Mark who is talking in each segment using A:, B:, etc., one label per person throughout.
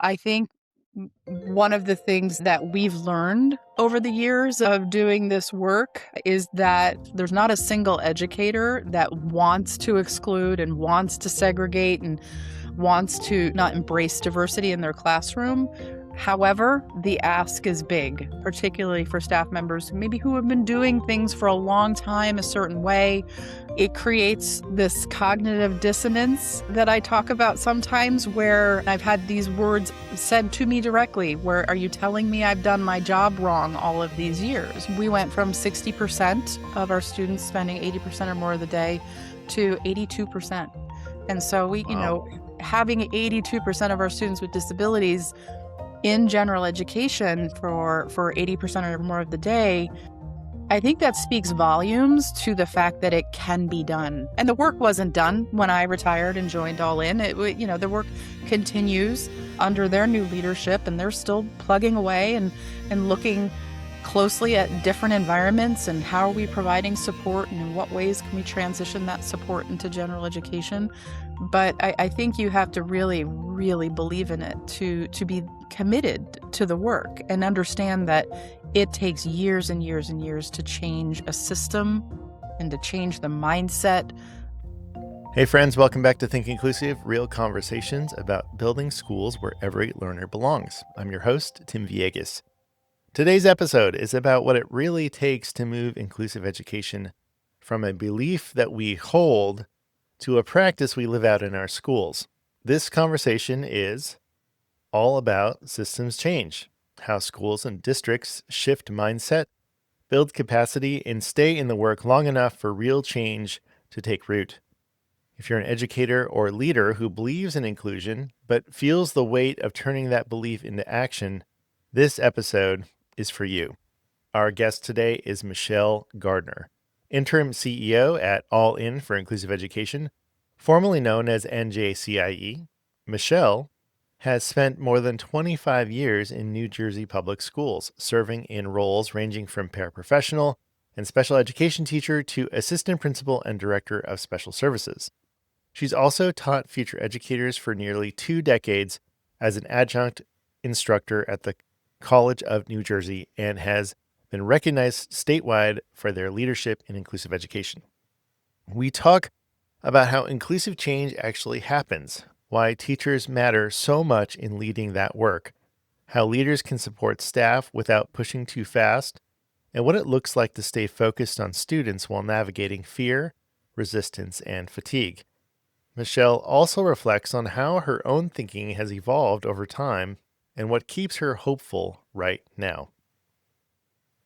A: I think one of the things that we've learned over the years of doing this work is that there's not a single educator that wants to exclude and wants to segregate and wants to not embrace diversity in their classroom. However, the ask is big, particularly for staff members maybe who have been doing things for a long time a certain way. It creates this cognitive dissonance that I talk about sometimes, where I've had these words said to me directly, where are you telling me I've done my job wrong all of these years? We went from 60% of our students spending 80% or more of the day to 82%. And so
B: Wow.
A: having 82% of our students with disabilities in general education for 80% or more of the day, I think that speaks volumes to the fact that it can be done. And the work wasn't done when I retired and joined All In. The work continues under their new leadership, and they're still plugging away and looking closely at different environments and how are we providing support and in what ways can we transition that support into general education. But I think you have to really, really believe in it to be committed to the work and understand that it takes years and years and years to change a system and to change the mindset.
B: Hey friends, welcome back to Think Inclusive, real conversations about building schools where every learner belongs. I'm your host, Tim Villegas. Today's episode is about what it really takes to move inclusive education from a belief that we hold to a practice we live out in our schools. This conversation is all about systems change, how schools and districts shift mindset, build capacity, and stay in the work long enough for real change to take root. If you're an educator or leader who believes in inclusion but feels the weight of turning that belief into action, this episode is for you. Our guest today is Michele Gardner, interim CEO at All In for Inclusive Education, formerly known as NJCIE. Michele has spent more than 25 years in New Jersey public schools, serving in roles ranging from paraprofessional and special education teacher to assistant principal and director of special services. She's also taught future educators for nearly 2 decades as an adjunct instructor at the College of New Jersey and has been recognized statewide for their leadership in inclusive education. We talk about how inclusive change actually happens, why teachers matter so much in leading that work, how leaders can support staff without pushing too fast, and what it looks like to stay focused on students while navigating fear, resistance, and fatigue. Michele also reflects on how her own thinking has evolved over time and what keeps her hopeful right now.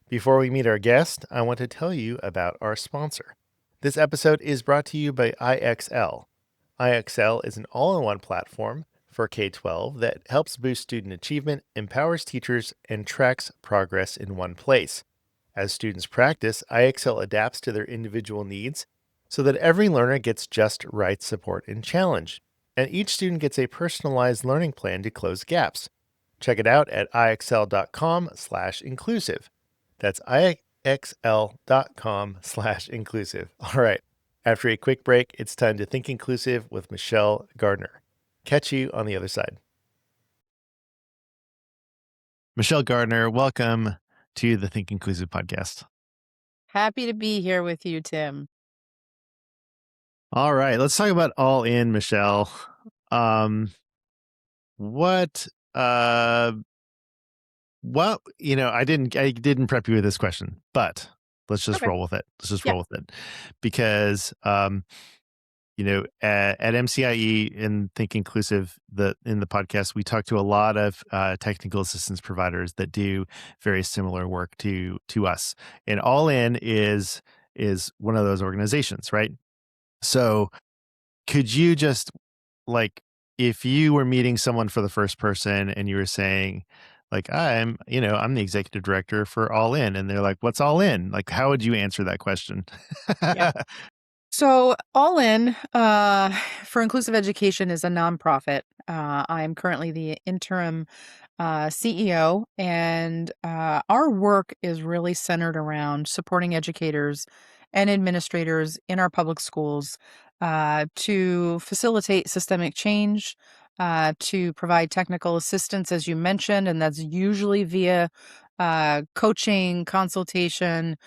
B: Before we meet our guest, I want to tell you about our sponsor. This episode is brought to you by IXL. IXL is an all-in-one platform for K-12 that helps boost student achievement, empowers teachers, and tracks progress in one place. As students practice, IXL adapts to their individual needs so that every learner gets just right support and challenge, and each student gets a personalized learning plan to close gaps. Check it out at ixl.com/inclusive. That's ixl.com/inclusive. All right. After a quick break, it's time to Think Inclusive with Michele Gardner. Catch you on the other side. Michele Gardner, welcome to the Think Inclusive podcast.
A: Happy to be here with you, Tim.
B: All right, let's talk about All In, Michele. What I didn't prep you with this question, but let's just
A: Okay.
B: roll with it.
A: Yeah.
B: Roll with it because at MCIE in Think Inclusive, in the podcast, we talk to a lot of technical assistance providers that do very similar work to us, and All In is one of those organizations, right? So, could you just if you were meeting someone for the first person and you were saying, I'm the executive director for All In, and they're like, what's All In? How would you answer that question?
A: Yeah. So All In for Inclusive Education is a nonprofit. I'm currently the interim CEO, and our work is really centered around supporting educators and administrators in our public schools to facilitate systemic change, to provide technical assistance, as you mentioned, and that's usually via coaching, consultation,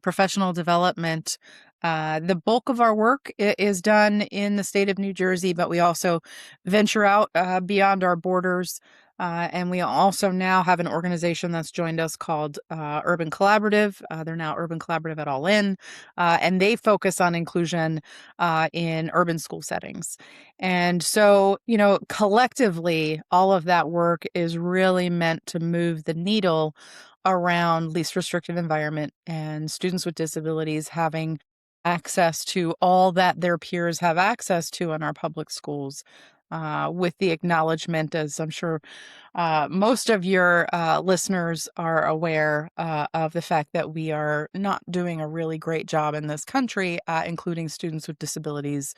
A: professional development. The bulk of our work is done in the state of New Jersey, but we also venture out beyond our borders. And we also now have an organization that's joined us called Urban Collaborative. They're now Urban Collaborative at All In, and they focus on inclusion in urban school settings. And so, collectively, all of that work is really meant to move the needle around least restrictive environment and students with disabilities having access to all that their peers have access to in our public schools. With the acknowledgement, as I'm sure most of your listeners are aware of the fact that we are not doing a really great job in this country, including students with disabilities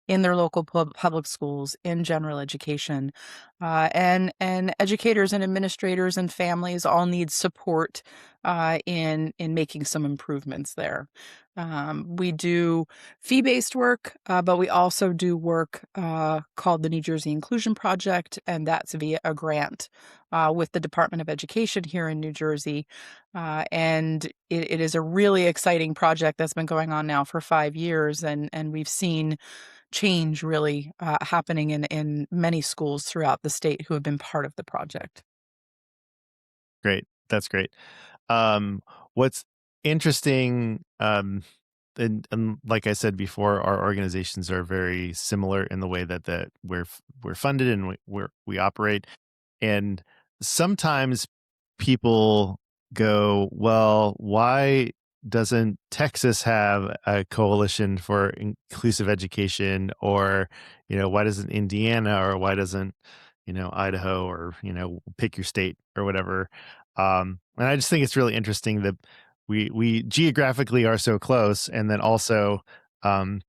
A: in their local public schools, in general education, and educators and administrators and families all need support in making some improvements there. We do fee-based work, but we also do work called the New Jersey Inclusion Project, and that's via a grant with the Department of Education here in New Jersey. And it is a really exciting project that's been going on now for 5 years, and we've seen change really happening in many schools throughout the state who have been part of the project.
B: Great. That's great. What's interesting, and like I said before, our organizations are very similar in the way that we're funded and we operate. And sometimes people go, well, why doesn't Texas have a coalition for inclusive education? Or, why doesn't Indiana, or why doesn't, Idaho, or, pick your state or whatever. And I just think it's really interesting that we geographically are so close, and then also um,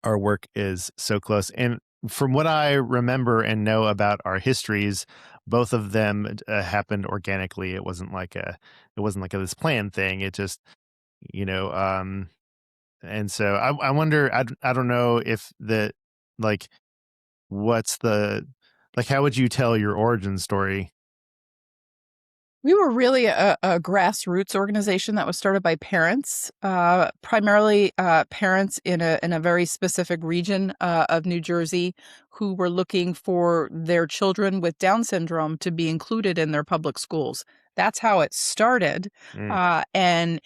B: our work is so close. And from what I remember and know about our histories, both of them happened organically. It wasn't like this planned thing. It just, you know, and so I wonder, I don't know if like, what's how would you tell your origin story?
A: We were really a grassroots organization that was started by parents, primarily parents in a very specific region of New Jersey who were looking for their children with Down syndrome to be included in their public schools. That's how it started.
B: Mm,
A: And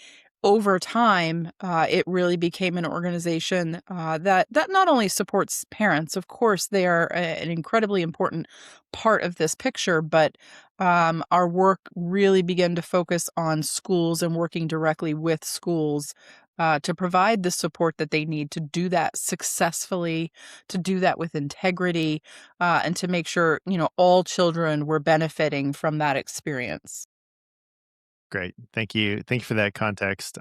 A: over time, it really became an organization that not only supports parents, of course, they are an incredibly important part of this picture, but our work really began to focus on schools and working directly with schools to provide the support that they need to do that successfully, to do that with integrity, and to make sure, all children were benefiting from that experience.
B: great. Thank you for that context.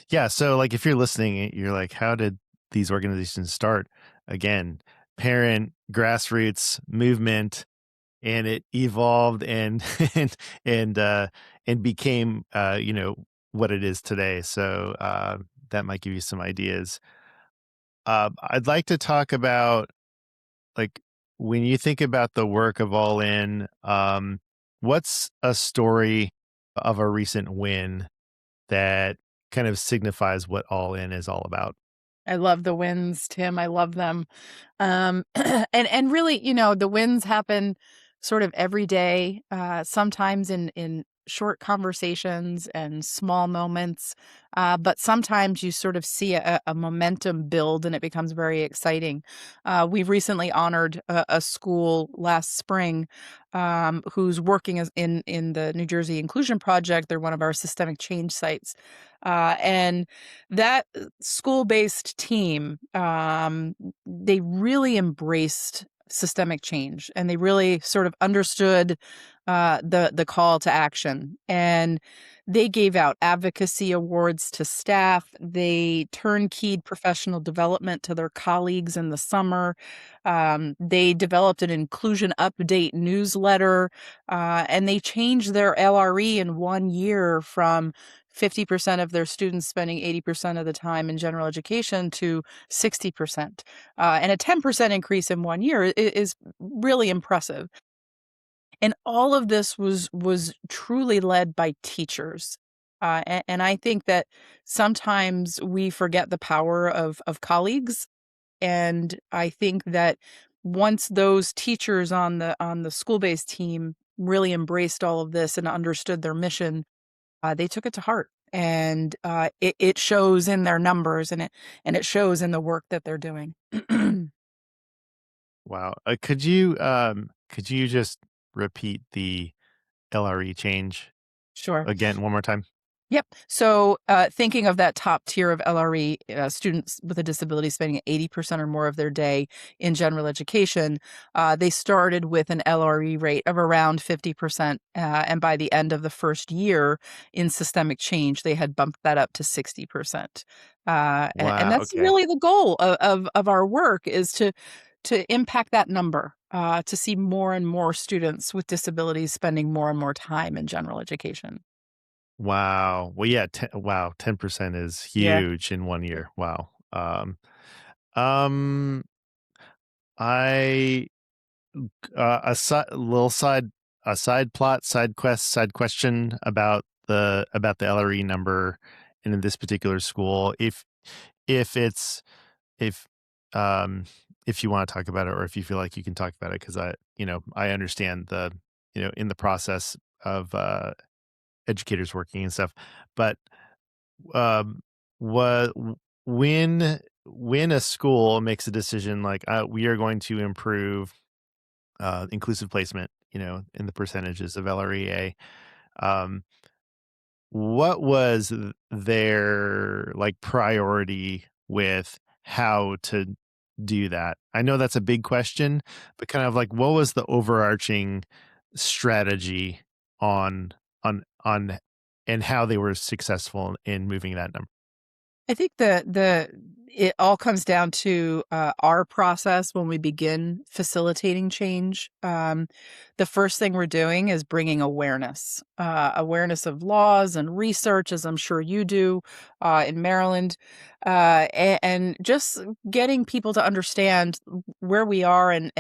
B: Yeah, so like, if you're listening, you're like, how did these organizations start? Again, parent grassroots movement, and it evolved and and and became what it is today. So that might give you some ideas. I'd like to talk about, like, when you think about the work of All In, what's a story of a recent win that kind of signifies what All In is all about?
A: I love the wins, Tim. I love them. And really, the wins happen sort of every day, sometimes in short conversations and small moments. But sometimes you sort of see a momentum build and it becomes very exciting. We've recently honored a school last spring who's working in the New Jersey Inclusion Project. They're one of our systemic change sites. And that school-based team, they really embraced systemic change, and they really sort of understood the call to action. And they gave out advocacy awards to staff. They turnkeyed professional development to their colleagues in the summer. They developed an inclusion update newsletter, and they changed their LRE in 1 year from 50% of their students spending 80% of the time in general education to 60%. And a 10% increase in 1 year is really impressive. And all of this was truly led by teachers. And I think that sometimes we forget the power of colleagues. And I think that once those teachers on the school-based team really embraced all of this and understood their mission, they took it to heart. And it shows in their numbers, and it shows in the work that they're doing.
B: Wow. Could you just repeat the LRE change
A: Sure.
B: again one more time?
A: Yep. So, thinking of that top tier of LRE, students with a disability spending 80% or more of their day in general education, they started with an LRE rate of around 50%. And by the end of the first year in systemic change, they had bumped that up to 60%. And
B: Wow.
A: that's
B: Okay.
A: really the goal of our work, is to impact that number, to see more and more students with disabilities spending more and more time in general education.
B: Wow. Well, yeah. Wow. 10% is
A: Yeah.
B: huge in 1 year. Wow. Um, I a side plot, side question about the LRE number in this particular school. If it's if um if you want to talk about it, or if you feel like you can talk about it, because I understand the in the process of educators working and stuff, but um what when a school makes a decision like we are going to improve inclusive placement, in the percentages of LREA. Um, what was their like priority with how to do that? I know that's a big question, but kind of like what was the overarching strategy on on and how they were successful in moving that number?
A: I think the it all comes down to our process when we begin facilitating change. The first thing we're doing is bringing awareness, awareness of laws and research, as I'm sure you do in Maryland, and just getting people to understand where we are and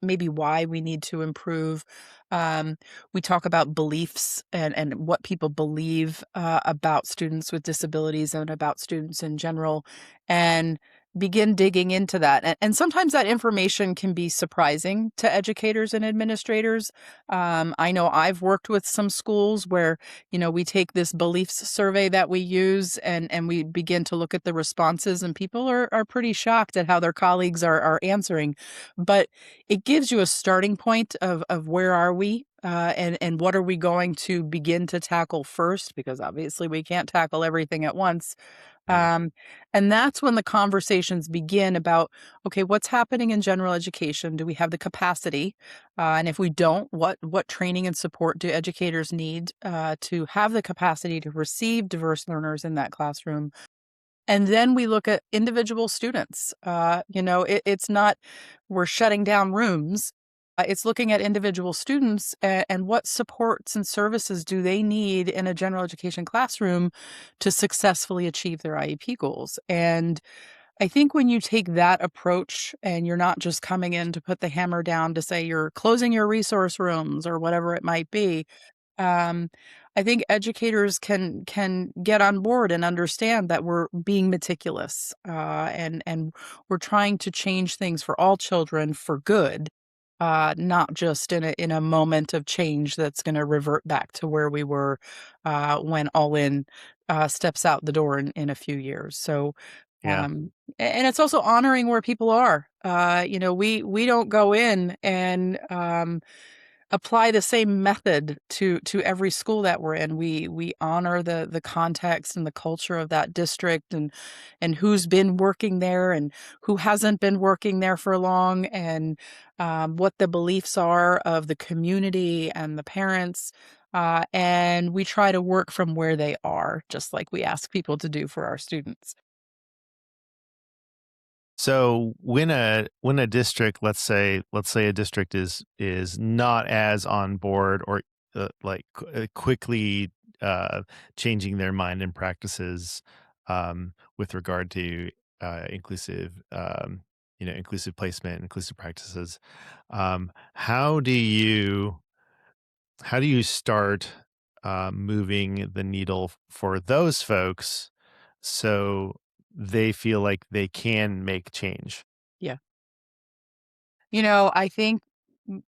A: maybe why we need to improve. Um, we talk about beliefs and what people believe about students with disabilities and about students in general, and begin digging into that. And sometimes that information can be surprising to educators and administrators. I know I've worked with some schools where, we take this beliefs survey that we use and we begin to look at the responses, and people are pretty shocked at how their colleagues are answering. But it gives you a starting point of where are we, and what are we going to begin to tackle first, because obviously we can't tackle everything at once.
B: Yeah.
A: Um, and that's when the conversations begin about, okay, what's happening in general education? Do we have the capacity? And if we don't, what training and support do educators need to have the capacity to receive diverse learners in that classroom? And then we look at individual students. It's not we're shutting down rooms. It's looking at individual students and what supports and services do they need in a general education classroom to successfully achieve their IEP goals. And I think when you take that approach and you're not just coming in to put the hammer down to say you're closing your resource rooms or whatever it might be, um, I think educators can get on board and understand that we're being meticulous, and we're trying to change things for all children for good, not just in a moment of change that's going to revert back to where we were when All In steps out the door in a few years. So,
B: Yeah.
A: and it's also honoring where people are. We don't go in and apply the same method to every school that we're in. We honor the context and the culture of that district, and who's been working there and who hasn't been working there for long, and what the beliefs are of the community and the parents. And we try to work from where they are, just like we ask people to do for our students.
B: So when a district, let's say a district is not as on board or quickly changing their mind and practices with regard to inclusive, inclusive placement, inclusive practices. Um, how do you how do you start moving the needle for those folks so they feel like they can make change?
A: Yeah. I think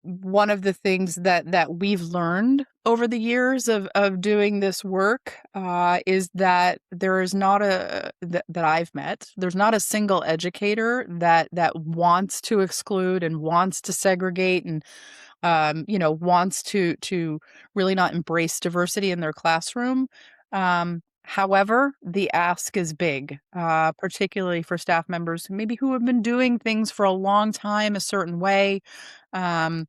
A: one of the things that we've learned over the years of doing this work is that there is not that I've met. There's not a single educator that wants to exclude and wants to segregate and wants to really not embrace diversity in their classroom. However, the ask is big, particularly for staff members who have been doing things for a long time a certain way. Um,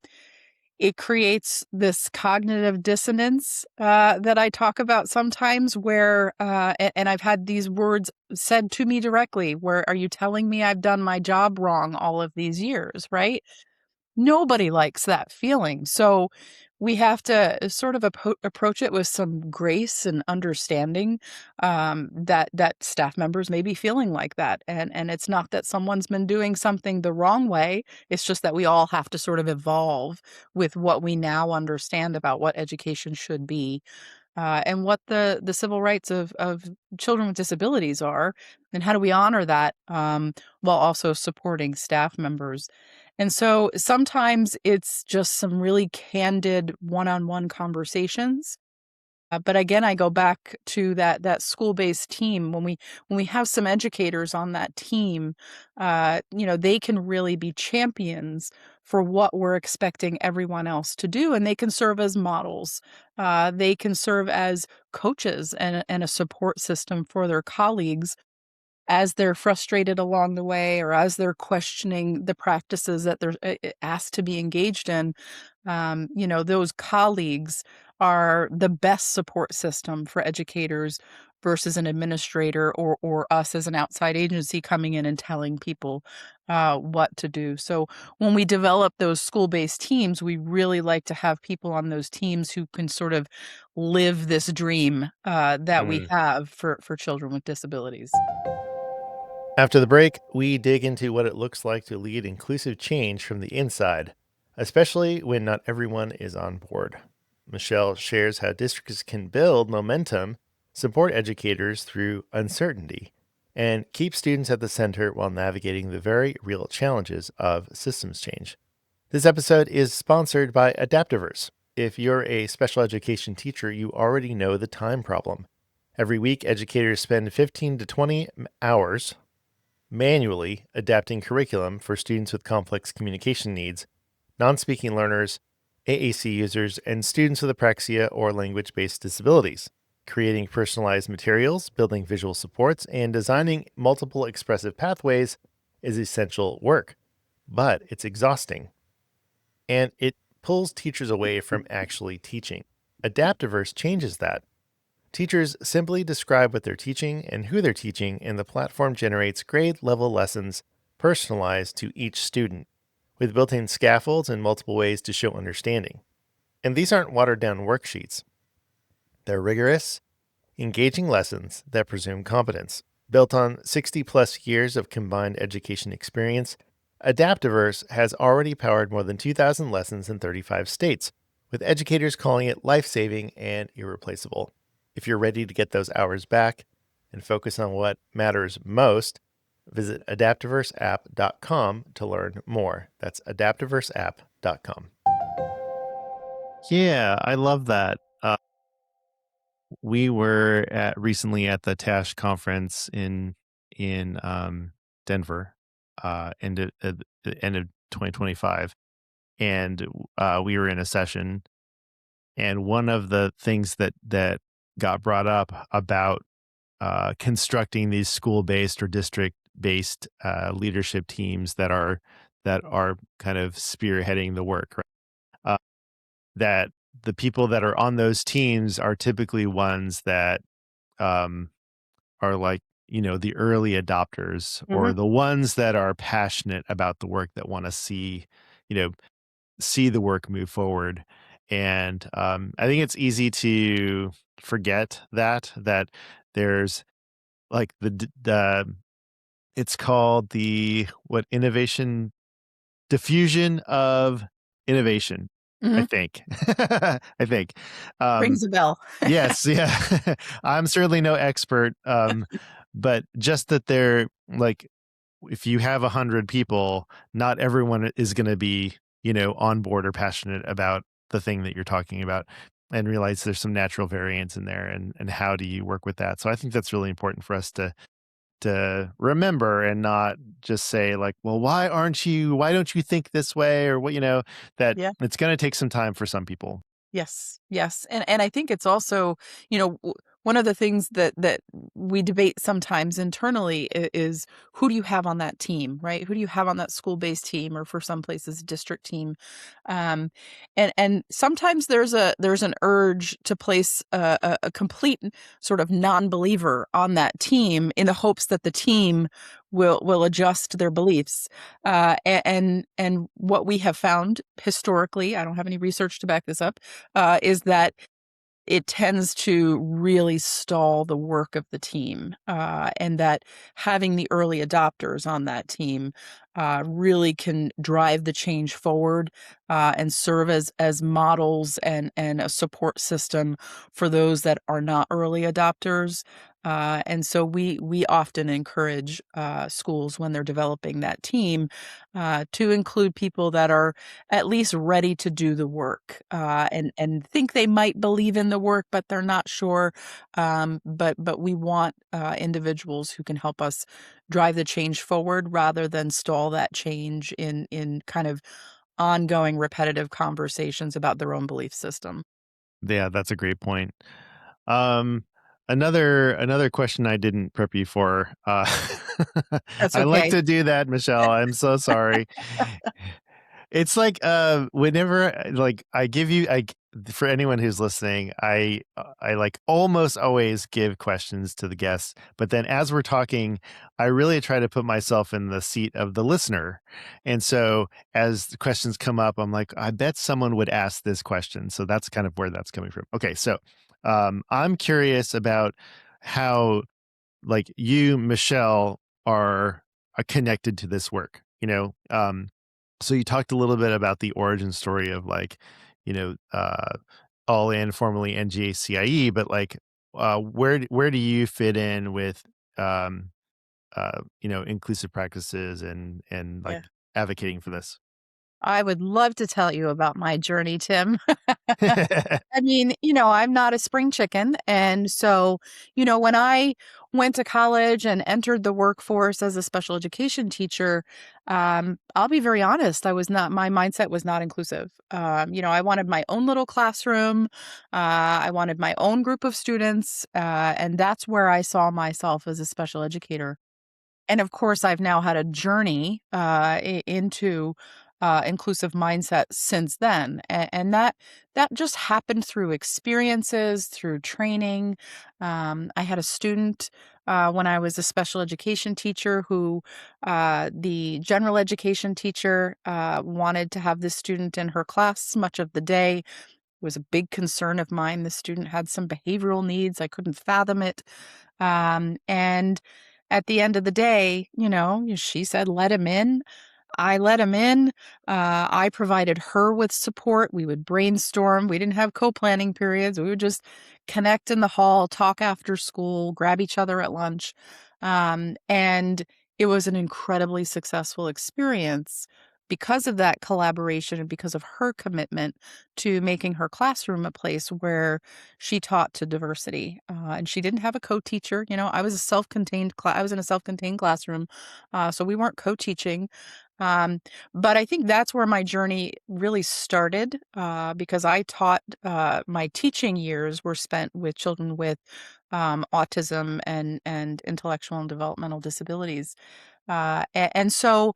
A: it creates this cognitive dissonance that I talk about sometimes, where, and I've had these words said to me directly, where are you telling me I've done my job wrong all of these years, right? Nobody likes that feeling. So we have to sort of approach it with some grace and understanding that staff members may be feeling like that, and it's not that someone's been doing something the wrong way. It's just that we all have to sort of evolve with what we now understand about what education should be, and what the civil rights of children with disabilities are, and how do we honor that while also supporting staff members. And so sometimes it's just some really candid one-on-one conversations. But again, I go back to that school-based team. When we have some educators on that team, they can really be champions for what we're expecting everyone else to do, and they can serve as models. They can serve as coaches and a support system for their colleagues as they're frustrated along the way, or as they're questioning the practices that they're asked to be engaged in. Those colleagues are the best support system for educators versus an administrator or us as an outside agency coming in and telling people what to do. So when we develop those school-based teams, we really like to have people on those teams who can sort of live this dream that we
B: Mm.
A: have for children with disabilities.
B: After the break, we dig into what it looks like to lead inclusive change from the inside, especially when not everyone is on board. Michele shares how districts can build momentum, support educators through uncertainty, and keep students at the center while navigating the very real challenges of systems change. This episode is sponsored by Adaptiverse. If you're a special education teacher, you already know the time problem. Every week, educators spend 15 to 20 hours manually adapting curriculum for students with complex communication needs, non-speaking learners, AAC users, and students with apraxia or language-based disabilities. Creating personalized materials, building visual supports, and designing multiple expressive pathways is essential work, but it's exhausting. And it pulls teachers away from actually teaching. Adaptiverse changes that. Teachers simply describe what they're teaching and who they're teaching, and the platform generates grade-level lessons personalized to each student, with built-in scaffolds and multiple ways to show understanding. And these aren't watered-down worksheets. They're rigorous, engaging lessons that presume competence. Built on 60-plus years of combined education experience, Adaptiverse has already powered more than 2,000 lessons in 35 states, with educators calling it life-saving and irreplaceable. If you're ready to get those hours back and focus on what matters most, visit adaptiverseapp.com to learn more. That's adaptiverseapp.com. Yeah, I love that. We were recently at the TASH conference in Denver, end of 2025, and we were in a session. And one of the things that got brought up about constructing these school-based or district-based leadership teams that are kind of spearheading the work, right? That the people that are on those teams are typically ones that um, are like, the early adopters, or
A: Mhm.
B: the ones that are passionate about the work, that want to you know, see the work move forward. And I think it's easy to forget that there's like the it's called the what innovation diffusion of innovation, I
A: Mhm.
B: think. I think. Um,
A: Rings a bell.
B: yes, yeah. I'm certainly no expert, but just that they're like, if you have 100 people, not everyone is going to be, on board or passionate about the thing that you're talking about, and realize there's some natural variance in there, and how do you work with that? So I think that's really important for us to remember and not just say like, well, why don't you think this way, or what, that
A: Yeah.
B: it's going to take some time for some people.
A: Yes, yes, and I think it's also, one of the things that we debate sometimes internally is who do you have on that team, right? Who do you have on that school-based team, or for some places, district team? Um, and sometimes there's an urge to place a complete sort of non-believer on that team in the hopes that the team will adjust their beliefs. And what we have found historically, I don't have any research to back this up, is that it tends to really stall the work of the team, and that having the early adopters on that team really can drive the change forward, and serve as models and a support system for those that are not early adopters. And so we often encourage schools when they're developing that team to include people that are at least ready to do the work, and think they might believe in the work, but they're not sure. But we want individuals who can help us drive the change forward rather than stall that change in kind of ongoing repetitive conversations about their own belief system.
B: Yeah, that's a great point. Um, another question I didn't prep you for.
A: That's
B: I like
A: okay.
B: to do that, Michelle. I'm so sorry. It's like, whenever, like, I give you for anyone who's listening, I like almost always give questions to the guests, but then as we're talking, I really try to put myself in the seat of the listener. And so as the questions come up, I'm like, I bet someone would ask this question. So that's kind of where that's coming from. Okay, so I'm curious about how like you, Michelle, are connected to this work. So you talked a little bit about the origin story of like, you know, uh, all in formerly NGACIE, but like, where do you fit in with, um, inclusive practices and like
A: Yeah.
B: advocating for this?
A: I would love to tell you about my journey, Tim. I mean, I'm not a spring chicken. And so, when I went to college and entered the workforce as a special education teacher, I'll be very honest, my mindset was not inclusive. I wanted my own little classroom. I wanted my own group of students. And that's where I saw myself as a special educator. And of course, I've now had a journey into inclusive mindset since then, and that just happened through experiences, through training. I had a student when I was a special education teacher who the general education teacher wanted to have this student in her class much of the day. It was a big concern of mine. The student had some behavioral needs. I couldn't fathom it. And at the end of the day, she said, let him in. I let him in. I provided her with support. We would brainstorm. We didn't have co-planning periods. We would just connect in the hall, talk after school, grab each other at lunch. And it was an incredibly successful experience because of that collaboration and because of her commitment to making her classroom a place where she taught to diversity. And she didn't have a co-teacher. I was I was in a self-contained classroom. So we weren't co-teaching. But I think that's where my journey really started, because I taught, my teaching years were spent with children with autism and intellectual and developmental disabilities. And so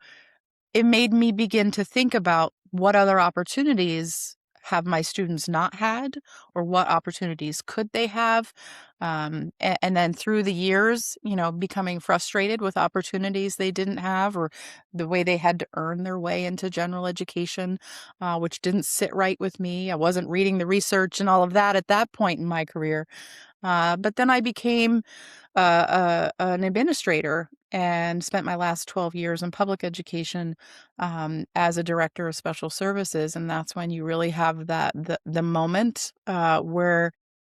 A: it made me begin to think about what other opportunities have my students not had, or what opportunities could they have? And then through the years, becoming frustrated with opportunities they didn't have, or the way they had to earn their way into general education, which didn't sit right with me. I wasn't reading the research and all of that at that point in my career. But then I became an administrator and spent my last 12 years in public education, as a director of special services. And that's when you really have the moment where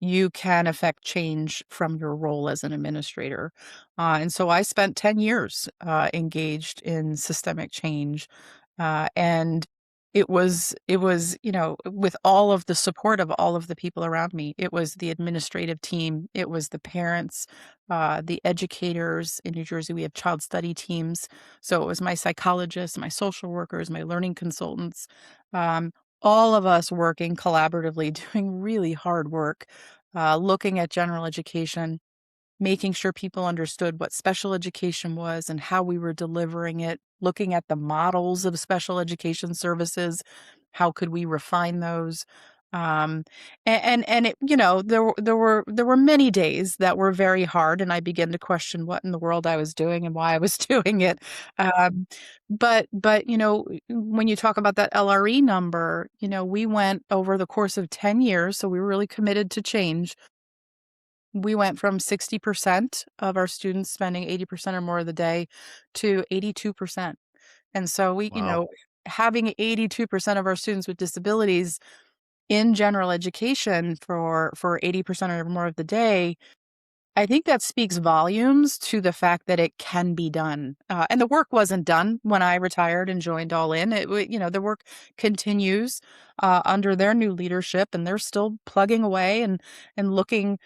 A: you can affect change from your role as an administrator. And so I spent 10 years engaged in systemic change. And it was, with all of the support of all of the people around me. It was the administrative team, it was the parents, the educators. In New Jersey, we have child study teams. So it was my psychologists, my social workers, my learning consultants, um, all of us working collaboratively, doing really hard work, looking at general education, making sure people understood what special education was and how we were delivering it, looking at the models of special education services, how could we refine those? Um, and it, there were many days that were very hard, and I began to question what in the world I was doing and why I was doing it. But when you talk about that LRE number, we went over the course of 10 years, so we were really committed to change. We went from 60% of our students spending 80% or more of the day to 82%. And so
B: Wow.
A: having 82% of our students with disabilities in general education for 80% or more of the day, I think that speaks volumes to the fact that it can be done. And the work wasn't done when I retired and joined All In. The work continues under their new leadership, and they're still plugging away and looking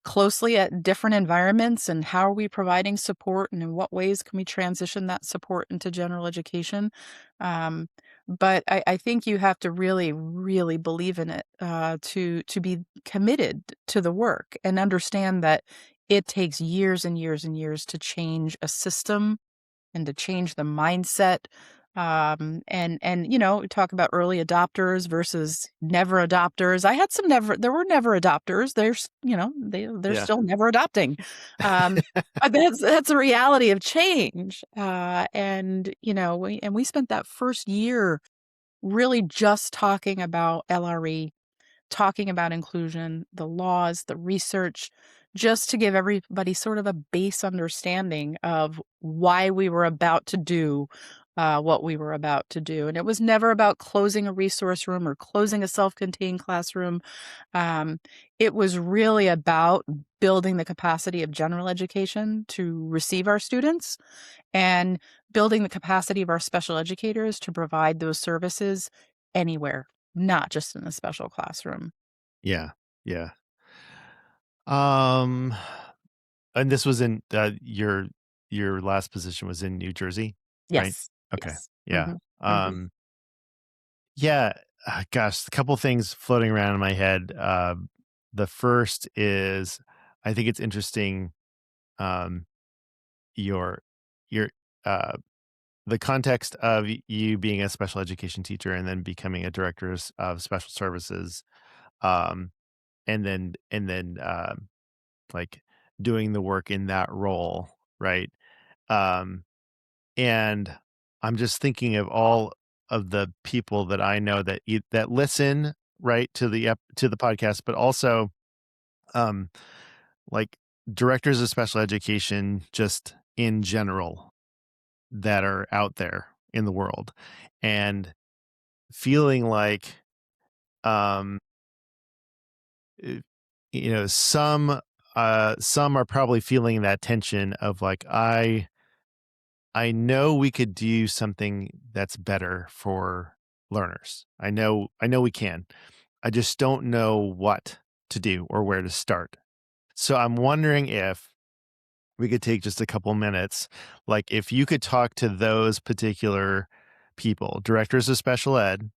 A: closely at different environments and how are we providing support and in what ways can we transition that support into general education. Um, but I think you have to really, really believe in it to be committed to the work and understand that it takes years and years and years to change a system and to change the mindset. We talk about early adopters versus never adopters. I had some there were never adopters. They're
B: Yeah.
A: still never adopting. Um, but that's a reality of change. We spent that first year really just talking about LRE, talking about inclusion, the laws, the research, just to give everybody sort of a base understanding of why we were about to do what we were about to do. And it was never about closing a resource room or closing a self contained classroom. Um, it was really about building the capacity of general education to receive our students and building the capacity of our special educators to provide those services anywhere, not just in a special classroom.
B: Yeah. Yeah. Um, and this was in your last position was in New Jersey, right?
A: Yes.
B: Okay.
A: Yes.
B: Yeah.
A: Mhm. Mhm.
B: Um, yeah. Gosh, a couple things floating around in my head. The first is I think it's interesting. Um, your your uh the context of you being a special education teacher and then becoming a director of special services, um, and then like doing the work in that role, right? Um, and I'm just thinking of all of the people that I know that listen, right, to the podcast, but also um, like directors of special education just in general that are out there in the world, and feeling like um uh, some are probably feeling that tension of like I know we could do something that's better for learners. I know we can. I just don't know what to do or where to start. So I'm wondering if we could take just a couple minutes, like if you could talk to those particular people, directors of special ed,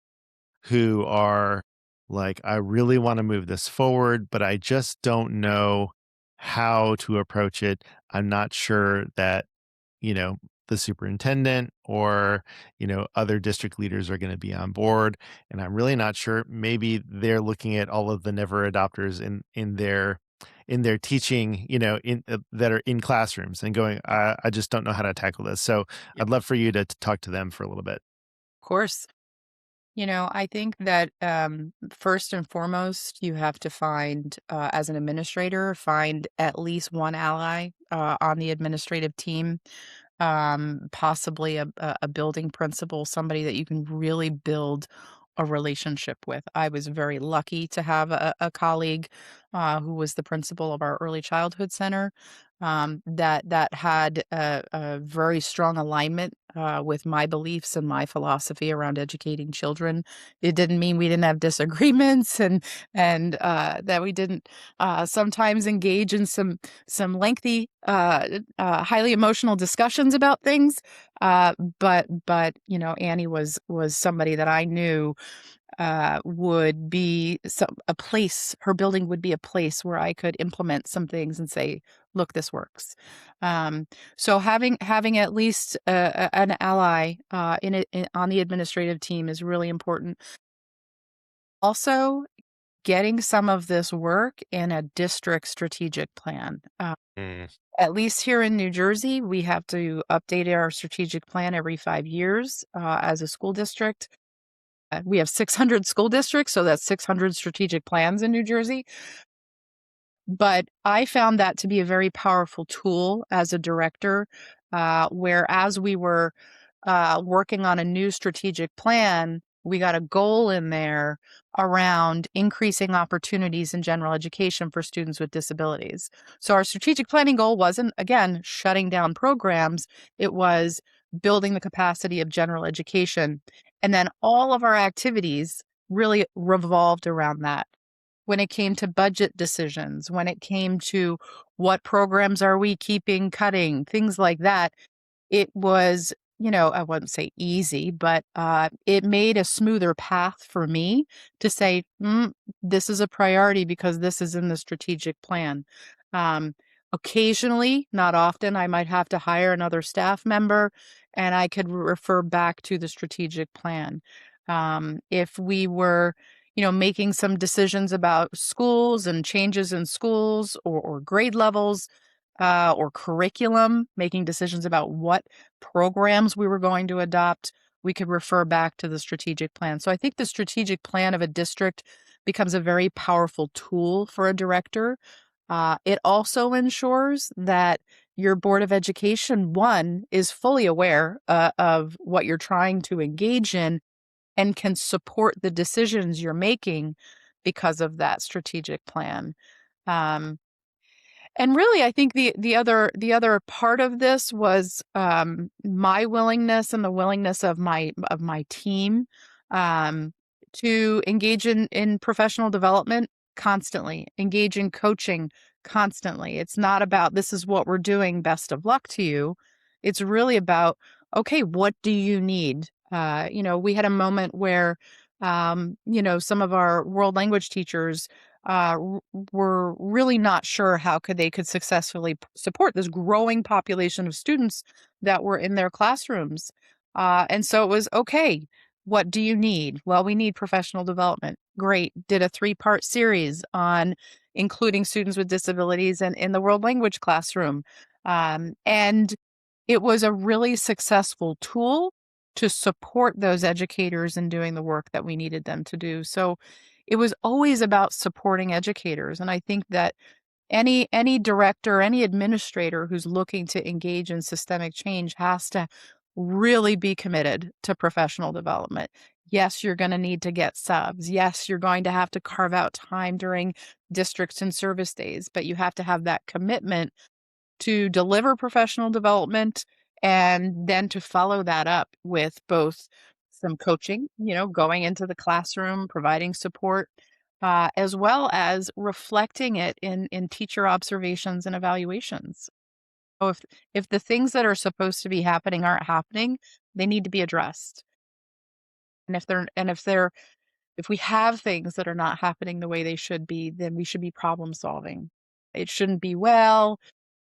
B: who are like, I really want to move this forward, but I just don't know how to approach it. I'm not sure that, you know, the superintendent or, other district leaders are going to be on board. And I'm really not sure. Maybe they're looking at all of the never adopters in their teaching, that are in classrooms and going, I just don't know how to tackle this. So
A: Yeah.
B: I'd love for you to talk to them for a little bit.
A: Of course. I think that first and foremost, you have to find, as an administrator, find at least one ally on the administrative team, possibly a building principal, somebody that you can really build a relationship with. I was very lucky to have a colleague who was the principal of our early childhood center, that had a very strong alignment with my beliefs and my philosophy around educating children. It didn't mean we didn't have disagreements and that we didn't sometimes engage in some lengthy, highly emotional discussions about things. But Annie was somebody that I knew would be a place. Her building would be a place where I could implement some things and say, "Look, this works." Um, so having at least an ally on the administrative team is really important. Also, getting some of this work in a district strategic plan.
B: Mm.
A: At least here in New Jersey, we have to update our strategic plan every 5 years as a school district. We have 600 school districts, so that's 600 strategic plans in New Jersey. But I found that to be a very powerful tool as a director, where as we were working on a new strategic plan, we got a goal in there around increasing opportunities in general education for students with disabilities. So our strategic planning goal wasn't, again, shutting down programs. It was building the capacity of general education. And then all of our activities really revolved around that. When it came to budget decisions, when it came to what programs are we keeping, cutting, things like that, it was, I wouldn't say easy, but it made a smoother path for me to say, this is a priority because this is in the strategic plan. Um, Occasionally, not often, I might have to hire another staff member and I could refer back to the strategic plan. If we were, making some decisions about schools and changes in schools or grade levels, or curriculum, making decisions about what programs we were going to adopt, we could refer back to the strategic plan. So I think the strategic plan of a district becomes a very powerful tool for a director. It also ensures that your Board of Education, one, is fully aware of what you're trying to engage in and can support the decisions you're making because of that strategic plan. Um, and really, I think the other part of this was, my willingness and the willingness of my team, um, to engage in professional development constantly, engage in coaching constantly. It's not about, "This is what we're doing, best of luck to you." It's really about, "Okay, what do you need?" We had a moment where, some of our world language teachers, were really not sure how they could successfully support this growing population of students that were in their classrooms. And so it was, okay, what do you need? Well, we need professional development. Great. Did a 3-part series on including students with disabilities and in the world language classroom. And it was a really successful tool to support those educators in doing the work that we needed them to do. So it was always about supporting educators. And I think that any director, any administrator who's looking to engage in systemic change has to really be committed to professional development. Yes, you're going to need to get subs. Yes, you're going to have to carve out time during districts and service days, but you have to have that commitment to deliver professional development and then to follow that up with both some coaching, going into the classroom, providing support, as well as reflecting it in teacher observations and evaluations. So if the things that are supposed to be happening aren't happening, they need to be addressed. And if we have things that are not happening the way they should be, then we should be problem solving. It shouldn't be, well,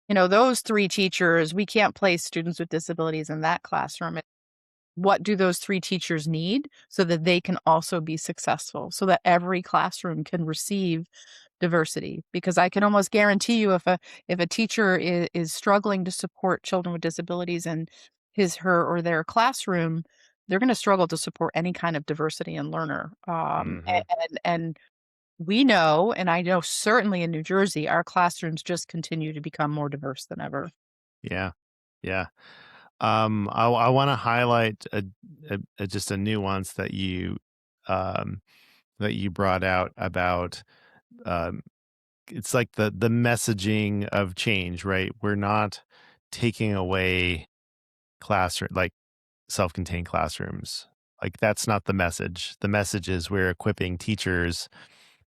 A: those three teachers, we can't place students with disabilities in that classroom. What do those three teachers need so that they can also be successful, so that every classroom can receive diversity? Because I can almost guarantee you if a teacher is struggling to support children with disabilities in his, her, or their classroom, they're going to struggle to support any kind of diversity in learner.
B: Hmm.
A: And we know, and I know certainly in New Jersey, our classrooms just continue to become more diverse than ever.
B: Yeah. Yeah. I want to highlight just a nuance um, that you brought out about um, it's like the messaging of change, right? We're not taking away classroom like self-contained classrooms. Like that's not the message. The message is we're equipping teachers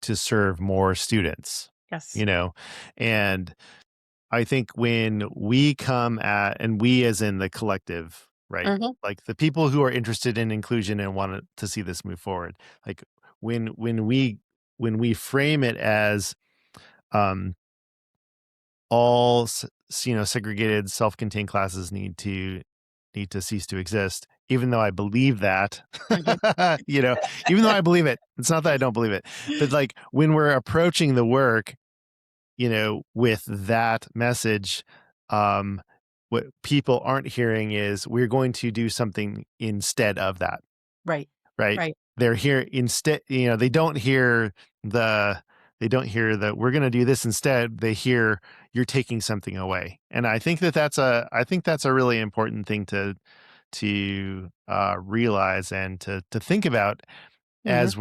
B: to serve more students,
A: Yes.
B: you know, and I think when we come at, and we as in the collective, right?
A: Hmm.
B: Like the people who are interested in inclusion and want to see this move forward, like when we frame it as um, all segregated, self-contained classes need to cease to exist. Even though I believe that,
A: Hmm.
B: you know, even though I believe it, it's not that I don't believe it, but like when we're approaching the work with that message, um, what people aren't hearing is we're going to do something instead of that,
A: Right.
B: right?
A: Right.
B: They're here instead, the they don't hear that we're going to do this instead. They hear you're taking something away. And I think that's a really important thing to realize and to think about
A: Mhm.
B: as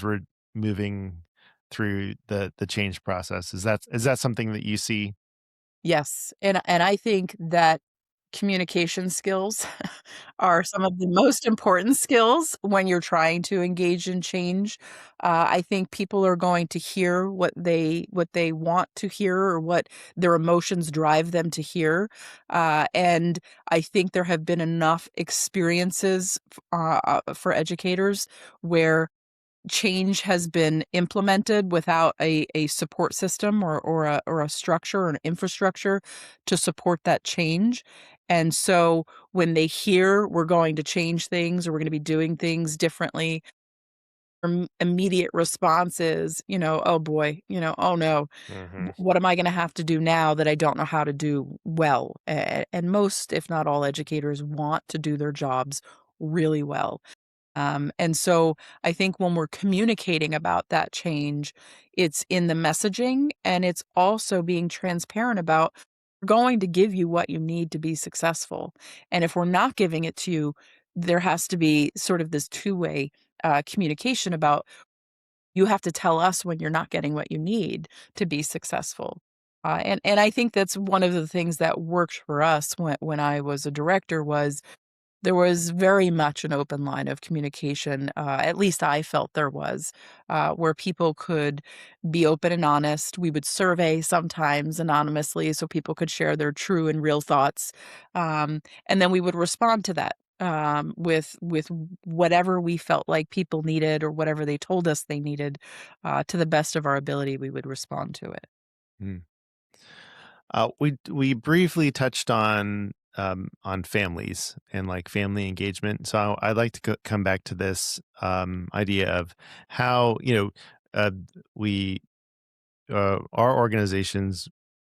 B: we're moving through the change process. Is that something that you see?
A: Yes, and I think that communication skills are some of the most important skills when you're trying to engage in change. I think people are going to hear what they want to hear or what their emotions drive them to hear, and I think there have been enough experiences for educators where change has been implemented without a support system or a structure or an infrastructure to support that change. And so when they hear we're going to change things or we're going to be doing things differently, immediate response is, oh boy, oh no,
B: Hmm.
A: what am I going to have to do now that I don't know how to do well? And most, if not all, educators want to do their jobs really well. And so I think when we're communicating about that change, it's in the messaging and it's also being transparent about we're going to give you what you need to be successful. And if we're not giving it to you, there has to be sort of this two-way communication about you have to tell us when you're not getting what you need to be successful. And I think that's one of the things that worked for us when I was a director was there was very much an open line of communication, at least I felt there was, where people could be open and honest. We would survey sometimes anonymously so people could share their true and real thoughts, and then we would respond to that, with whatever we felt like people needed or whatever they told us they needed, to the best of our ability, we would respond to it.
B: We briefly touched on families and like family engagement. So I'd like to come back to this idea of how we our organizations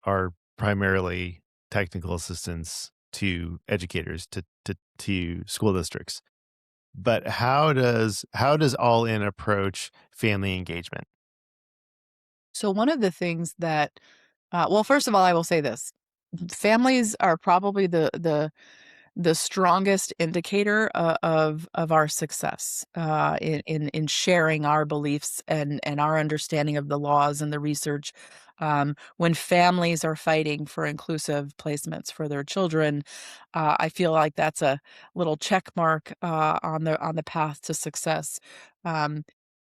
B: are primarily technical assistance to educators to school districts. But how does All In approach family engagement?
A: So one of the things that well, first of all, I will say this. Families are probably the strongest indicator of our success in sharing our beliefs and our understanding of the laws and the research. When families are fighting for inclusive placements for their children, I feel like that's a little check mark on the path to success. Um,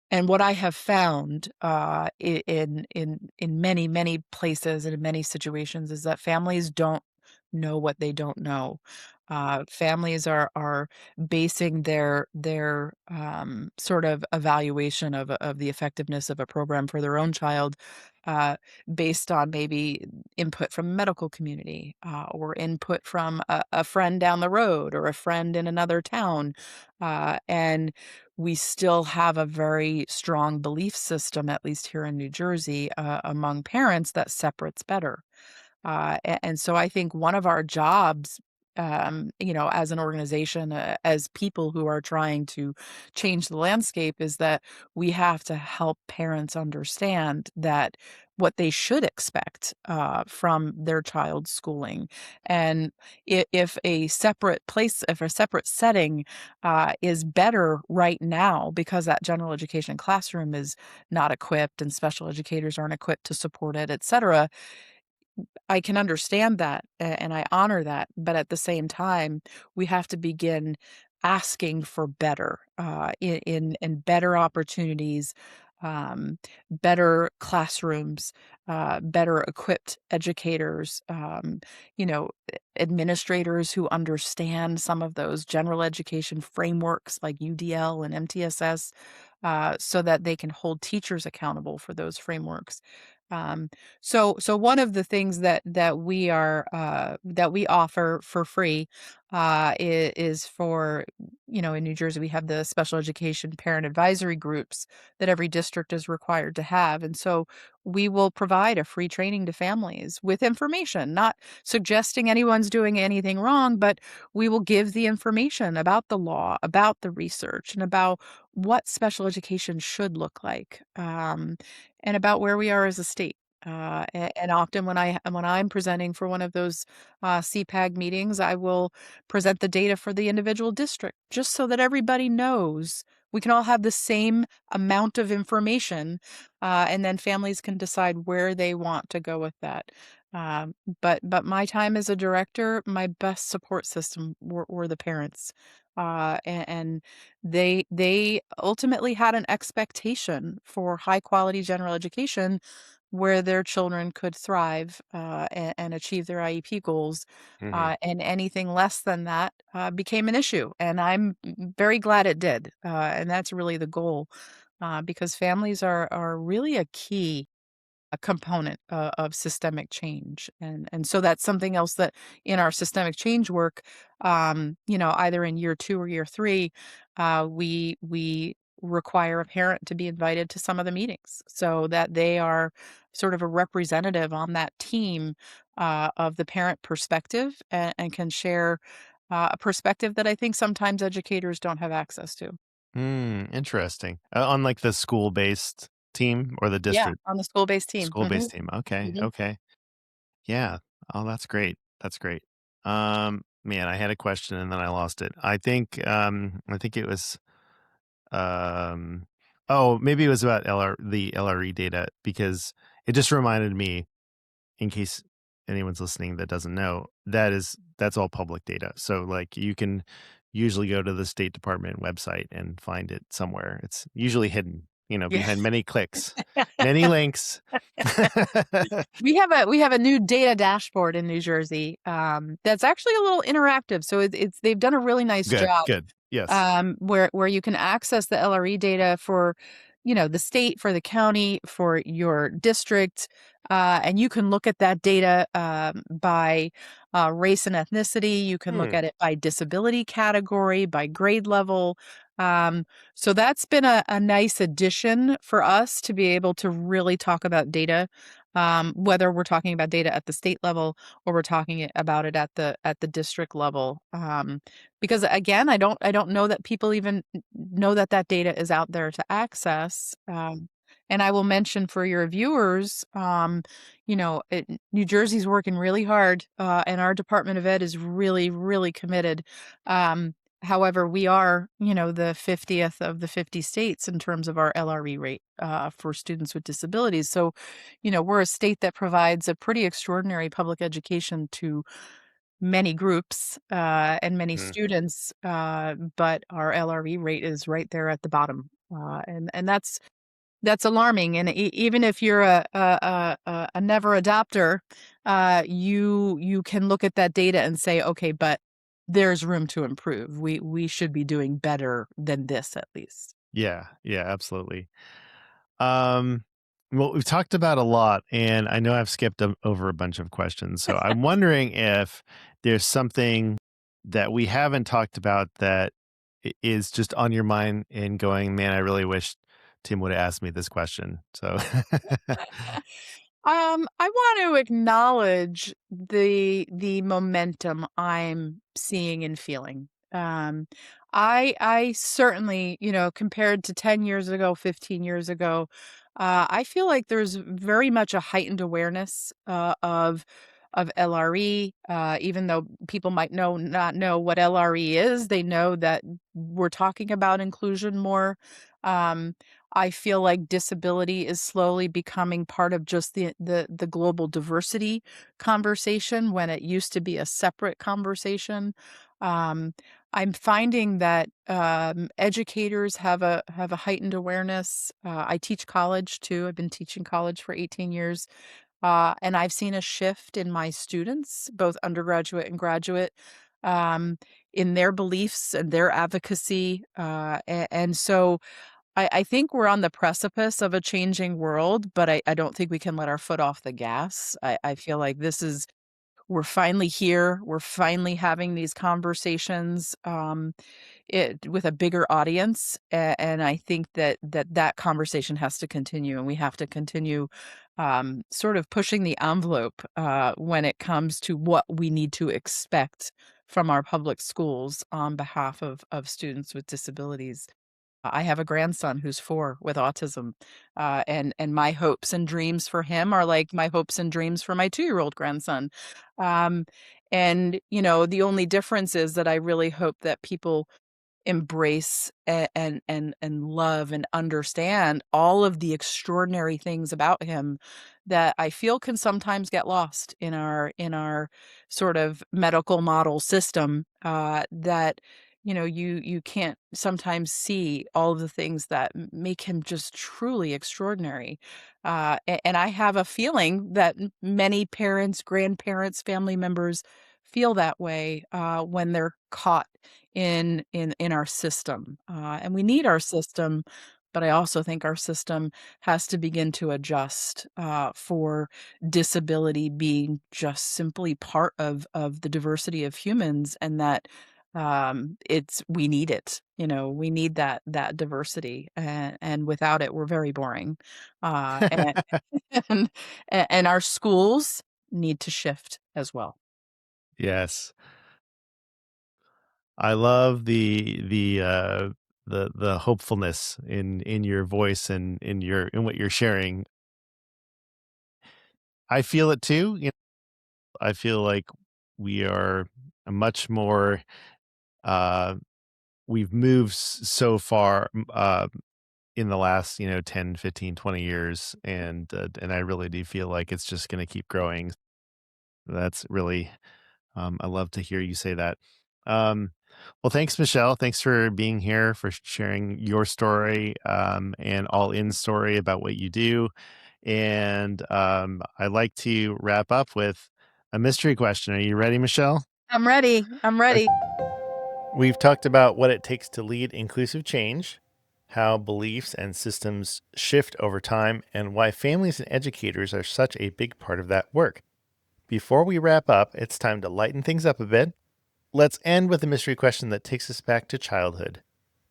A: and what I have found in many many places and in many situations is that families don't know what they don't know. Families are basing their sort of evaluation of the effectiveness of a program for their own child uh, based on maybe input from the medical community or input from a friend down the road or a friend in another town. And we still have a very strong belief system, at least here in New Jersey, among parents that separates better. And so I think one of our jobs, as an organization, as people who are trying to change the landscape, is that we have to help parents understand that what they should expect from their child's schooling. And if a separate place, if a separate setting is better right now because that general education classroom is not equipped and special educators aren't equipped to support it, et cetera, I can understand that and I honor that, but at the same time, we have to begin asking for better in better opportunities, better classrooms, better equipped educators, administrators who understand some of those general education frameworks like UDL and MTSS, so that they can hold teachers accountable for those frameworks. So one of the things that we offer for free is for, in New Jersey we have the special education parent advisory groups that every district is required to have, and so we will provide a free training to families with information, not suggesting anyone's doing anything wrong, but we will give the information about the law, about the research, and about what special education should look like, and about where we are as a state. And often when I'm presenting for one of those CPAG meetings, I will present the data for the individual district, just so that everybody knows we can all have the same amount of information, and then families can decide where they want to go with that. But my time as a director, my best support system were the parents. And they ultimately had an expectation for high quality general education where their children could thrive and achieve their IEP goals.
B: Hmm.
A: And anything less than that became an issue. And I'm very glad it did. And that's really the goal, because families are really a key a component of systemic change. And so that's something else that in our systemic change work, either in year 2 or year 3, we require a parent to be invited to some of the meetings so that they are sort of a representative on that team of the parent perspective and can share a perspective that I think sometimes educators don't have access to.
B: Interesting. On like the school-based team or the
A: Yeah,
B: district
A: on the school-based team.
B: school-based team. Okay.
A: Hmm.
B: Okay. Yeah. Oh, that's great. That's great. Man, I had a question and then I lost it. I think it was um oh, maybe it was about the LRE data because it just reminded me, in case anyone's listening that doesn't know, that's all public data. So like you can usually go to the State Department website and find it somewhere. It's usually hidden,
A: Yeah.
B: behind many clicks, many links.
A: We have a new data dashboard in New Jersey, that's actually a little interactive. So it's they've done a really nice
B: Good,
A: job,
B: good. Yes.
A: where you can access the LRE data for, the state, for the county, for your district, and you can look at that data by race and ethnicity. You can look
B: Hmm.
A: at it by disability category, by grade level. Um, so that's been a nice addition for us to be able to really talk about data, whether we're talking about data at the state level or we're talking about it at the district level. Because again, I don't know that people even know that that data is out there to access. And I will mention for your viewers, New Jersey's working really hard, and our Department of Ed is really, really committed. However, we are, the 50th of the 50 states in terms of our LRE rate for students with disabilities. So, we're a state that provides a pretty extraordinary public education to many groups and many
B: Hmm.
A: students, but our LRE rate is right there at the bottom, and that's alarming. And even if you're a never adopter, you can look at that data and say, okay, but there's room to improve. We should be doing better than this, at least.
B: Yeah, yeah, absolutely. Um, well, we've talked about a lot, and I know I've skipped over a bunch of questions. So I'm wondering if there's something that we haven't talked about that is just on your mind and going, man, I really wish Tim would have asked me this question. So,
A: I want to acknowledge the momentum I'm seeing and feeling. I certainly, compared to 10 years ago, 15 years ago, I feel like there's very much a heightened awareness of LRE. Even though people might not know what LRE is, they know that we're talking about inclusion more. Um, I feel like disability is slowly becoming part of just the global diversity conversation when it used to be a separate conversation. Um, I'm finding that educators have a heightened awareness. I teach college too. I've been teaching college for 18 years, and I've seen a shift in my students, both undergraduate and graduate, um, in their beliefs and their advocacy. And so I think we're on the precipice of a changing world, but I don't think we can let our foot off the gas. I feel like we're finally here. We're finally having these conversations with a bigger audience. And I think that conversation has to continue, and we have to continue sort of pushing the envelope when it comes to what we need to expect from our public schools on behalf of students with disabilities. I have a grandson who's 4 with autism, and my hopes and dreams for him are like my hopes and dreams for my 2-year-old grandson. Um, and, the only difference is that I really hope that people embrace and love and understand all of the extraordinary things about him that I feel can sometimes get lost in our sort of medical model system, that you can't sometimes see all of the things that make him just truly extraordinary. And I have a feeling that many parents, grandparents, family members feel that way when they're caught in our system. And we need our system, but I also think our system has to begin to adjust for disability being just simply part of the diversity of humans, and that it's we need it. We need that diversity, and without it, we're very boring. And and and our schools need to shift as well.
B: yes, I love the hopefulness in your voice and in what you're sharing. I feel it too. I feel like we are a much more uh we've moved so far in the last 10, 15, 20 years, and I really do feel like it's just going to keep growing. That's really I love to hear you say that. um well, thanks, Michelle. Thanks for being here, for sharing your story, and all in story about what you do. And I'd like to wrap up with a mystery question. Are you ready, Michelle?
A: I'm ready. I'm ready.
B: We've talked about what it takes to lead inclusive change, how beliefs and systems shift over time, and why families and educators are such a big part of that work. Before we wrap up, it's time to lighten things up a bit. Let's end with a mystery question that takes us back to childhood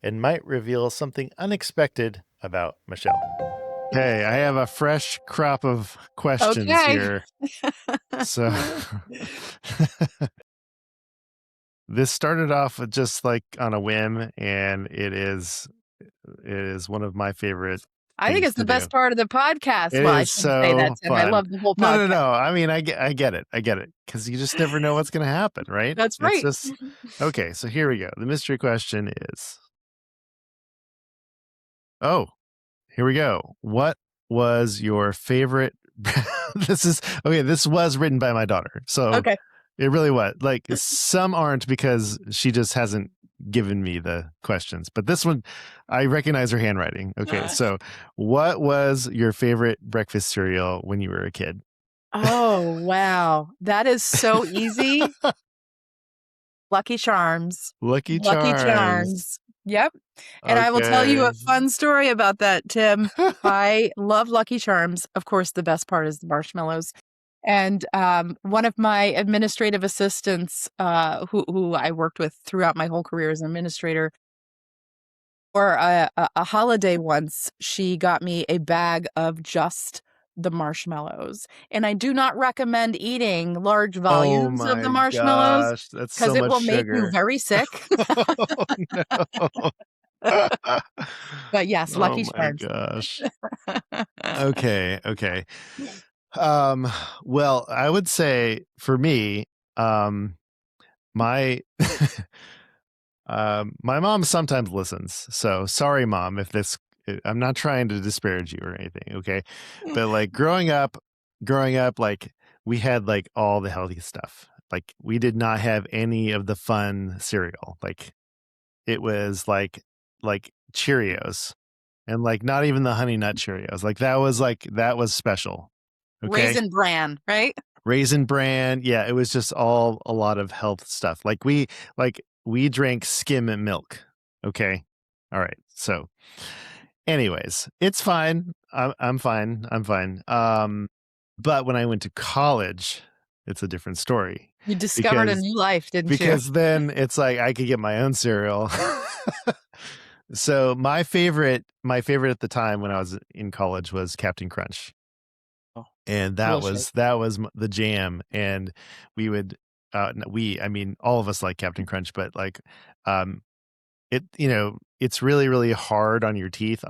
B: and might reveal something unexpected about Michelle. Okay, I have a fresh crop of questions
A: Okay.
B: here. So this started off with just like on a whim, and it is one of my favorite
A: I think
B: things
A: it's
B: to
A: the
B: do.
A: best part of the podcast.
B: It
A: Well, I
B: is
A: shouldn't say that,
B: so
A: Tim. I
B: fun.
A: love the whole
B: No, no,
A: podcast.
B: no. I mean, I get it, because you just never know what's going to happen, right?
A: That's
B: It's
A: right.
B: just okay. So here we go. The mystery question is, oh, here we go. What was your favorite? This is okay. This was written by my daughter, so
A: Okay.
B: it really was. Like, some aren't because she just hasn't given me the questions, but this one, I recognize her handwriting. Okay, so what was your favorite breakfast cereal when you were a kid?
A: Oh, wow. That is so easy. Lucky Charms.
B: Lucky
A: Lucky
B: Charms.
A: Charms. Yep. And I will tell you
B: Okay.
A: a fun story about that, Tim. I love Lucky Charms. Of course, the best part is the marshmallows. And one of my administrative assistants, who I worked with throughout my whole career as an administrator, for a holiday once, she got me a bag of just the marshmallows. And I do not recommend eating large
B: Oh
A: volumes of the
B: my
A: marshmallows
B: gosh, that's
A: because
B: so
A: it
B: much
A: will make you
B: sugar.
A: very sick.
B: Oh no.
A: But yes,
B: Oh
A: Lucky
B: my
A: Charms.
B: gosh. Okay. Um, well, I would say for me, um, my my mom sometimes listens. So sorry, mom, if this I'm not trying to disparage you or anything, okay? But like growing up, like we had like all the healthy stuff. Like we did not have any of the fun cereal. Like it was like Cheerios and like not even the honey nut Cheerios. That was special. Okay.
A: Raisin Bran, right?
B: Raisin Bran. Yeah, it was just all a lot of health stuff. Like we drank skim milk. Okay. All right. So anyways, it's fine. I'm fine. I'm fine. But when I went to college, it's a different story
A: You discovered a
B: because
A: new life, didn't you?
B: because then it's like I could get my own cereal. So my favorite at the time when I was in college was Captain Crunch.
A: Oh,
B: And
A: delicious.
B: that was the jam. And we would I mean all of us like Captain Crunch, but like um it's really really hard on your teeth,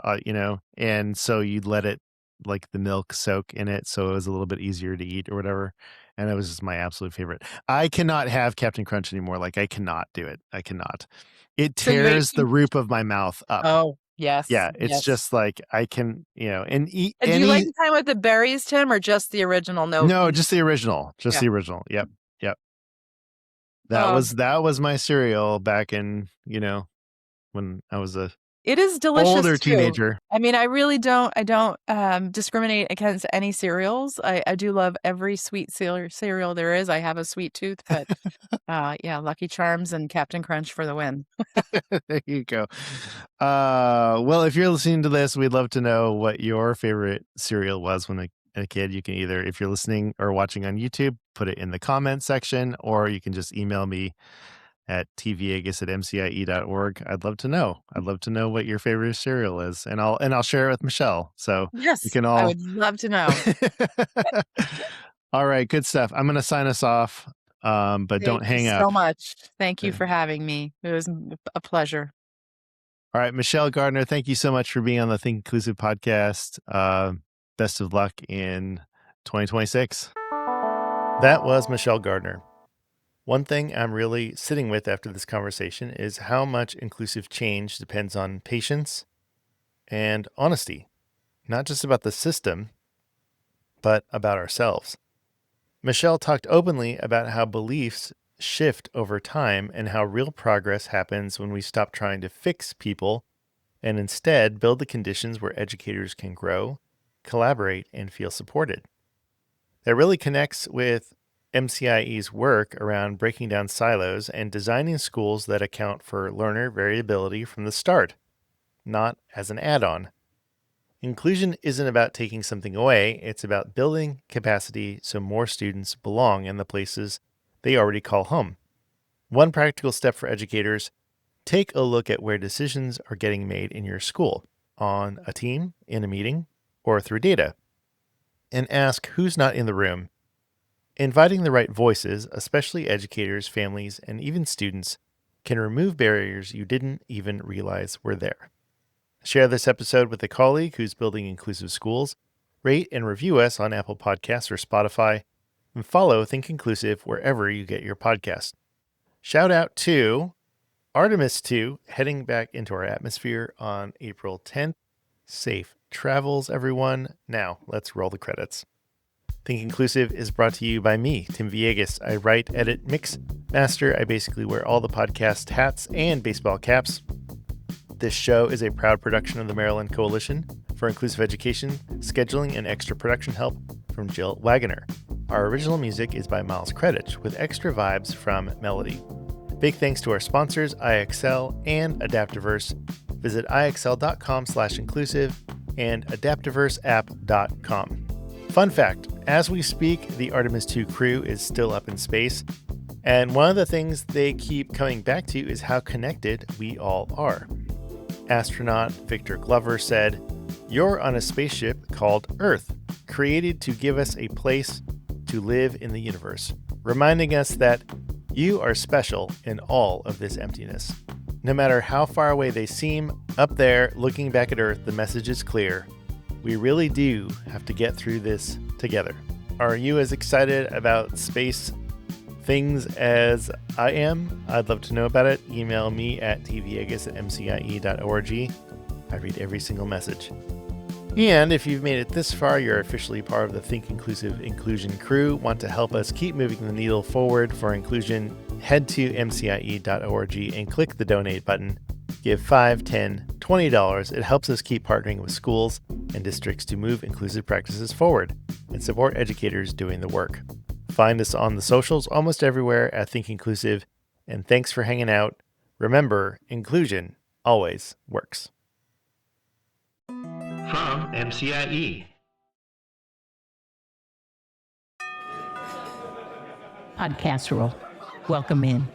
B: and so you'd let it like the milk soak in it so it was a little bit easier to eat or whatever. And that was just my absolute favorite. I cannot have Captain Crunch anymore. Like I cannot do it. I cannot. It
A: So you ate
B: tears the roof of my mouth up.
A: Oh, yes,
B: Yeah, it's
A: yes.
B: just like I can, and eat
A: Do you like
B: any.
A: the kind with the berries, Tim, or just the original? No,
B: No, just the original. Just
A: yeah.
B: the original. Yep. Yep. That
A: Oh,
B: was my cereal back in, when I was a
A: it is delicious
B: older
A: too.
B: teenager.
A: I mean, I don't discriminate against any cereals. I do love every sweet cereal there is. I have a sweet tooth, but yeah, Lucky Charms and Captain Crunch for the win.
B: There you go. Well, if you're listening to this, we'd love to know what your favorite cereal was when a kid. You can either, if you're listening or watching on YouTube, put it in the comment section, or you can just email me at tviegas@mcie.org. I'd love to know. I'd love to know what your favorite cereal is, and I'll share it with Michelle. So we
A: Yes,
B: can
A: I
B: all.
A: would love to know.
B: All right, good stuff. I'm going to sign us off, but
A: Thank
B: don't
A: you
B: hang up.
A: so much. Thank you
B: Uh,
A: for having me. It was a pleasure.
B: All right, Michele Gardner, thank you so much for being on the Think Inclusive podcast. Best of luck in 2026. That was Michele Gardner. One thing I'm really sitting with after this conversation is how much inclusive change depends on patience and honesty, not just about the system, but about ourselves. Michele talked openly about how beliefs shift over time and how real progress happens when we stop trying to fix people and instead build the conditions where educators can grow, collaborate, and feel supported. That really connects with MCIE's work around breaking down silos and designing schools that account for learner variability from the start, not as an add-on. Inclusion isn't about taking something away, it's about building capacity so more students belong in the places they already call home. One practical step for educators: take a look at where decisions are getting made in your school, on a team, in a meeting, or through data, and ask who's not in the room. Inviting the right voices, especially educators, families, and even students, can remove barriers you didn't even realize were there. Share this episode with a colleague who's building inclusive schools. Rate and review us on Apple Podcasts or Spotify, and follow Think Inclusive wherever you get your podcast. Shout out to Artemis 2, heading back into our atmosphere on April 10th. Safe travels, everyone. Now, let's roll the credits. Think Inclusive is brought to you by me, Tim Villegas. I write, edit, mix, master. I basically wear all the podcast hats and baseball caps. This show is a proud production of the Maryland Coalition for Inclusive Education, scheduling and extra production help from Jill Wagoner. Our original music is by Miles Credich, with extra vibes from Melody. Big thanks to our sponsors, IXL and Adaptiverse. Visit ixl.com/inclusive and adaptiverseapp.com. Fun fact, as we speak, the Artemis II crew is still up in space, and one of the things they keep coming back to is how connected we all are. Astronaut Victor Glover said, "You're on a spaceship called Earth, created to give us a place to live in the universe, reminding us that you are special in all of this emptiness. No matter how far away they seem, up there, looking back at Earth, the message is clear. We really do have to get through this together." Are you as excited about space things as I am? I'd love to know about it. Email me at tviegas@mcie.org. I read every single message. And if you've made it this far, you're officially part of the Think Inclusive Inclusion crew. Want to help us keep moving the needle forward for inclusion? Head to mcie.org and click the donate button. Give $5, $10, $20. It helps us keep partnering with schools and districts to move inclusive practices forward and support educators doing the work. Find us on the socials almost everywhere at Think Inclusive. And thanks for hanging out. Remember, inclusion always works. From MCIE.
C: Podcast rule. Welcome in.